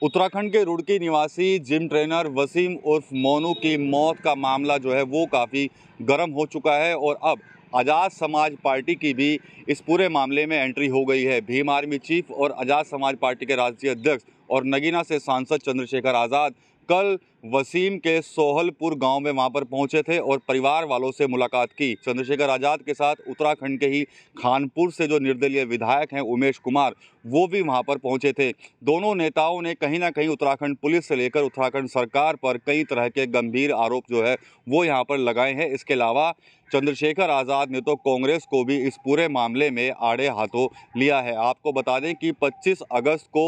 उत्तराखंड के रुड़की निवासी gym trainer Wasim उर्फ मोनू की मौत का मामला जो है वो काफ़ी गर्म हो चुका है और अब आज़ाद समाज पार्टी की भी इस पूरे मामले में एंट्री हो गई है। भीम आर्मी चीफ और आज़ाद समाज पार्टी के राष्ट्रीय अध्यक्ष और नगीना से सांसद चंद्रशेखर आज़ाद कल वसीम के सोहलपुर गांव में वहां पर पहुंचे थे और परिवार वालों से मुलाकात की। चंद्रशेखर आज़ाद के साथ उत्तराखंड के ही खानपुर से जो निर्दलीय विधायक हैं उमेश कुमार, वो भी वहां पर पहुंचे थे। दोनों नेताओं ने कहीं ना कहीं उत्तराखंड पुलिस से लेकर उत्तराखंड सरकार पर कई तरह के गंभीर आरोप जो है वो यहां पर लगाए हैं। इसके अलावा चंद्रशेखर आज़ाद ने तो कांग्रेस को भी इस पूरे मामले में आड़े हाथों लिया है। आपको बता दें कि 25 अगस्त को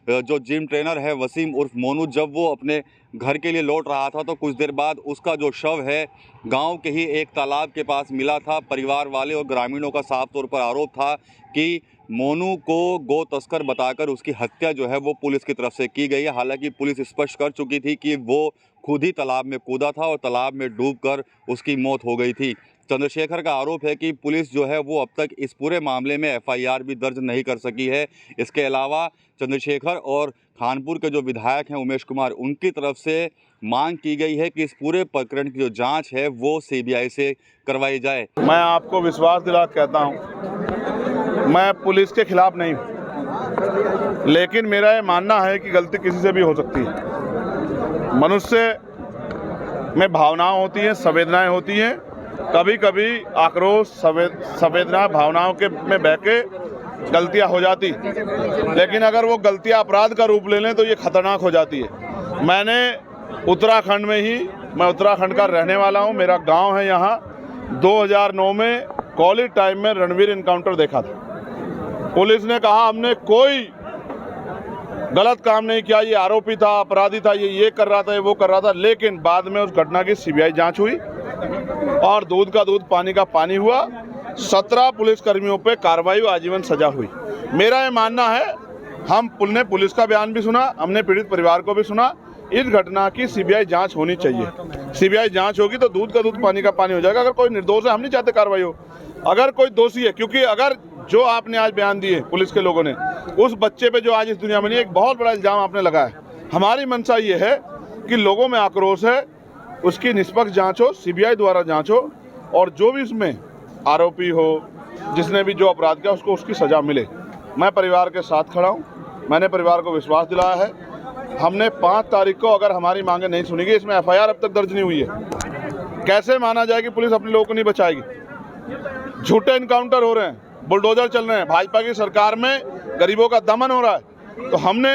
जो जिम ट्रेनर है वसीम उर्फ मोनू, जब वो अपने घर के लिए लौट रहा था तो कुछ देर बाद उसका जो शव है गांव के ही एक तालाब के पास मिला था। परिवार वाले और ग्रामीणों का साफ तौर पर आरोप था कि मोनू को गो तस्कर बताकर उसकी हत्या जो है वो पुलिस की तरफ से की गई है। हालांकि पुलिस स्पष्ट कर चुकी थी कि वो खुद ही तालाब में कूदा था और तालाब में डूबकर उसकी मौत हो गई थी। चंद्रशेखर का आरोप है कि पुलिस जो है वो अब तक इस पूरे मामले में एफआईआर भी दर्ज नहीं कर सकी है। इसके अलावा चंद्रशेखर और खानपुर के जो विधायक हैं उमेश कुमार, उनकी तरफ से मांग की गई है कि इस पूरे प्रकरण की जो जांच है वो सीबीआई से करवाई जाए। मैं आपको विश्वास दिला कहता हूं, मैं पुलिस के खिलाफ नहीं हूं, लेकिन मेरा ये मानना है कि गलती किसी से भी हो सकती है। मनुष्य में भावनाएं होती हैं, संवेदनाएं होती हैं। कभी कभी आक्रोश संवेदना भावनाओं के में बह के गलतियां हो जाती, लेकिन अगर वो गलतियां अपराध का रूप ले लें तो ये खतरनाक हो जाती है। मैंने उत्तराखंड में ही, मैं उत्तराखंड का रहने वाला हूं, मेरा गांव है यहाँ। 2009 में कॉलेज टाइम में रणवीर इनकाउंटर देखा था। पुलिस ने कहा हमने कोई गलत काम नहीं किया, ये आरोपी था, अपराधी था, ये कर रहा था, ये वो कर रहा था। लेकिन बाद में उस घटना की सीबीआई जांच हुई और दूध का दूध पानी का पानी हुआ। 17 पुलिसकर्मियों पे कार्रवाई और आजीवन सजा हुई। मेरा ये मानना है, हमने पुलिस का बयान भी सुना, हमने पीड़ित परिवार को भी सुना। इस घटना की सीबीआई जांच होनी चाहिए। सीबीआई जांच होगी तो दूध का दूध पानी का पानी हो जाएगा। अगर कोई निर्दोष है, हम नहीं चाहते कार्रवाई हो। अगर कोई दोषी है, क्योंकि अगर जो आपने आज बयान दिए पुलिस के लोगों ने, उस बच्चे पे जो आज इस दुनिया में नहीं, एक बहुत बड़ा इल्जाम आपने लगाया। हमारी मंशा ये है कि लोगों में आक्रोश है, उसकी निष्पक्ष जांच हो, सीबीआई द्वारा जांच हो और जो भी इसमें आरोपी हो, जिसने भी जो अपराध किया, उसको उसकी सजा मिले। मैं परिवार के साथ खड़ा हूँ। मैंने परिवार को विश्वास दिलाया है। हमने 5 तारीख को अगर हमारी मांगे नहीं सुनी गई, इसमें एफआईआर अब तक दर्ज नहीं हुई है। कैसे माना जाए कि पुलिस अपने लोगों को नहीं बचाएगी? झूठे इनकाउंटर हो रहे हैं, बुलडोजर चल रहे हैं, भाजपा की सरकार में गरीबों का दमन हो रहा है। तो हमने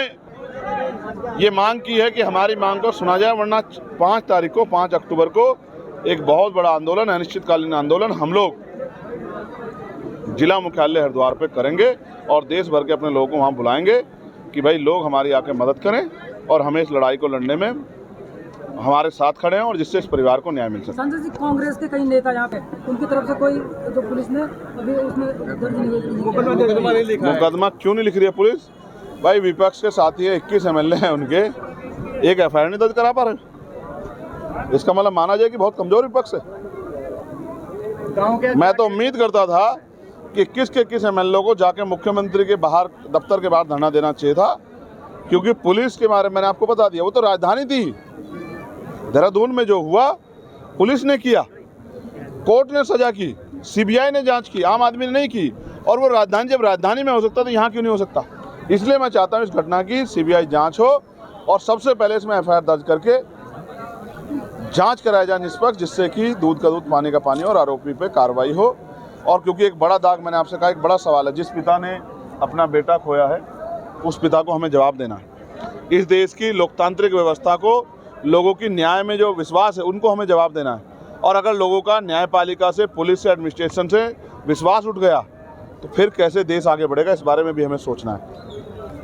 ये मांग की है कि हमारी मांग को सुना जाए, वरना 5 तारीख को, 5 अक्टूबर को एक बहुत बड़ा आंदोलन, अनिश्चितकालीन आंदोलन हम लोग जिला मुख्यालय हरिद्वार पे करेंगे और देश भर के अपने लोगों को वहाँ बुलाएंगे कि भाई लोग हमारी आके मदद करें और हमें इस लड़ाई को लड़ने में हमारे साथ खड़े हैं और जिससे इस परिवार को न्याय मिल सके। संजय जी, कांग्रेस के कई नेता यहाँ पे, उनकी तरफ से कोई जो पुलिस ने अभी उसमें दर्ज नहीं, मुकदमा क्यों नहीं लिख रही है पुलिस? भाई विपक्ष के साथी है, 21 एमएलए हैं उनके, एक एफआईआर नहीं दर्ज करा पा रहे। इसका मतलब माना जाए कि बहुत कमजोर विपक्ष है। मैं तो उम्मीद करता था कि 21 के 21 एमएलए को जाके मुख्यमंत्री के बाहर, दफ्तर के बाहर धरना देना चाहिए था, क्योंकि पुलिस के बारे में मैंने आपको बता दिया, वो तो राजधानी थी। देहरादून में जो हुआ पुलिस ने किया, कोर्ट ने सजा की, सीबीआई ने जांच की, आम आदमी ने नहीं की। और वो राजधानी, जब राजधानी में हो सकता तो यहाँ क्यों नहीं हो सकता? इसलिए मैं चाहता हूँ इस घटना की सीबीआई जांच हो और सबसे पहले इसमें एफआईआर दर्ज करके जांच कराया जाए निष्पक्ष, जिससे कि दूध का दूध पानी का पानी और आरोपी पे कार्रवाई हो। और क्योंकि एक बड़ा दाग, मैंने आपसे कहा, एक बड़ा सवाल है, जिस पिता ने अपना बेटा खोया है उस पिता को हमें जवाब देना है। इस देश की लोकतांत्रिक व्यवस्था को, लोगों की न्याय में जो विश्वास है, उनको हमें जवाब देना है। और अगर लोगों का न्यायपालिका से, पुलिस से, एडमिनिस्ट्रेशन से विश्वास उठ गया तो फिर कैसे देश आगे बढ़ेगा, इस बारे में भी हमें सोचना है।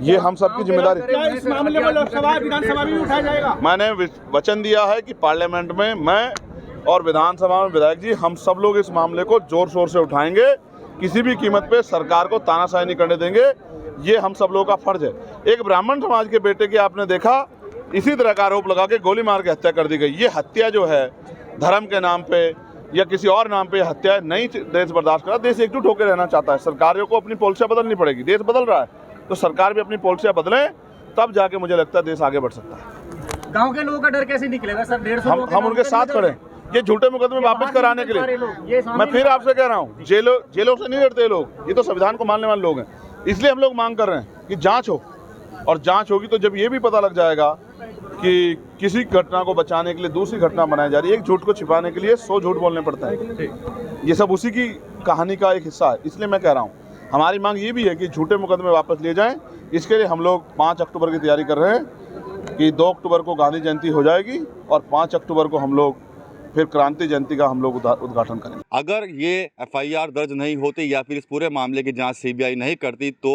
ये हम सबकी जिम्मेदारी। इस मामले में लोकसभा, विधानसभा भी उठाया जाएगा। मैंने वचन दिया है कि पार्लियामेंट में मैं और विधानसभा में विधायक जी, हम सब लोग इस मामले को जोर शोर से उठाएंगे। किसी भी कीमत पे सरकार को तानाशाही नहीं करने देंगे। ये हम सब लोगों का फर्ज है। एक ब्राह्मण समाज के बेटे की आपने देखा, इसी तरह का आरोप लगा के गोली मार के हत्या कर दी गई। ये हत्या जो है धर्म के नाम पे या किसी और नाम पे हत्या नहीं देश बर्दाश्त करा। देश एकजुट होकर रहना चाहता है। सरकारों को अपनी पॉलिसियाँ बदलनी पड़ेगी। देश बदल रहा है तो सरकार भी अपनी पॉलिसियाँ बदलें तब जाके मुझे लगता है देश आगे बढ़ सकता है। गांव के लोगों का डर कैसे निकलेगा सर? 150 हम उनके साथ खड़े हैं। ये झूठे मुकदमे वापस कराने के लिए मैं फिर आपसे कह रहा हूँ, जेलों से नहीं डरते ये लोग, ये तो संविधान को मानने वाले लोग हैं। इसलिए हम लोग मांग कर रहे हैं कि जांच हो, और जांच होगी तो जब ये भी पता लग जाएगा कि किसी घटना को बचाने के लिए दूसरी घटना बनाई जा रही है, एक झूठ को छिपाने के लिए 100 झूठ बोलने पड़ते हैं। ये सब उसी की कहानी का एक हिस्सा है। इसलिए मैं कह रहा हूँ, हमारी मांग ये भी है कि झूठे मुकदमे वापस लिए जाएं। इसके लिए हम लोग 5 अक्टूबर की तैयारी कर रहे हैं कि 2 अक्टूबर को गांधी जयंती हो जाएगी और 5 अक्टूबर को हम लोग फिर क्रांति जयंती का हम लोग उद्घाटन करेंगे। अगर ये एफआईआर दर्ज नहीं होती या फिर इस पूरे मामले की जांच सीबीआई नहीं करती तो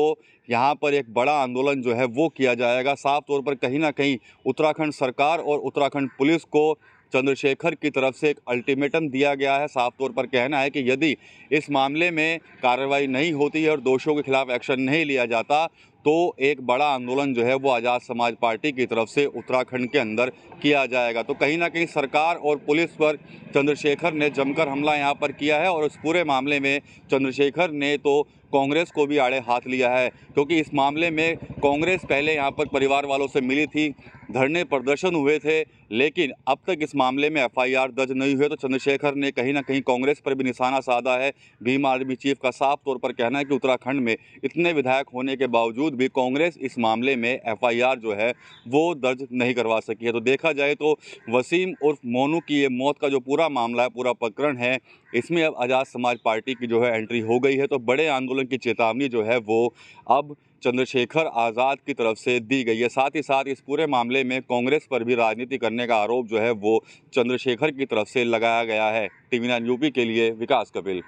यहाँ पर एक बड़ा आंदोलन जो है वो किया जाएगा। साफ तौर पर कहीं ना कहीं उत्तराखंड सरकार और उत्तराखंड पुलिस को चंद्रशेखर की तरफ से एक अल्टीमेटम दिया गया है। साफ तौर पर कहना है कि यदि इस मामले में कार्रवाई नहीं होती है और दोषियों के खिलाफ एक्शन नहीं लिया जाता तो एक बड़ा आंदोलन जो है वो आज़ाद समाज पार्टी की तरफ से उत्तराखंड के अंदर किया जाएगा। तो कहीं ना कहीं सरकार और पुलिस पर चंद्रशेखर ने जमकर हमला यहाँ पर किया है और इस पूरे मामले में चंद्रशेखर ने तो कांग्रेस को भी आड़े हाथ लिया है, क्योंकि इस मामले में कांग्रेस पहले यहाँ पर परिवार वालों से मिली थी, धरने प्रदर्शन हुए थे, लेकिन अब तक इस मामले में एफआईआर दर्ज नहीं हुए। तो चंद्रशेखर ने कहीं ना कहीं कांग्रेस पर भी निशाना साधा है। भीम आर्मी चीफ का साफ तौर पर कहना है कि उत्तराखंड में इतने विधायक होने के बावजूद भी कांग्रेस इस मामले में एफआईआर जो है वो दर्ज नहीं करवा सकी है। तो देखा जाए तो वसीम उर्फ मोनू की ये मौत का जो पूरा मामला है, पूरा प्रकरण है, इसमें अब आज़ाद समाज पार्टी की जो है एंट्री हो गई है। तो बड़े आंदोलन की चेतावनी जो है वो अब चंद्रशेखर आज़ाद की तरफ से दी गई है। साथ ही साथ इस पूरे मामले में कांग्रेस पर भी राजनीति करने का आरोप जो है वो चंद्रशेखर की तरफ से लगाया गया है। TV9 यूपी के लिए विकास कपिल।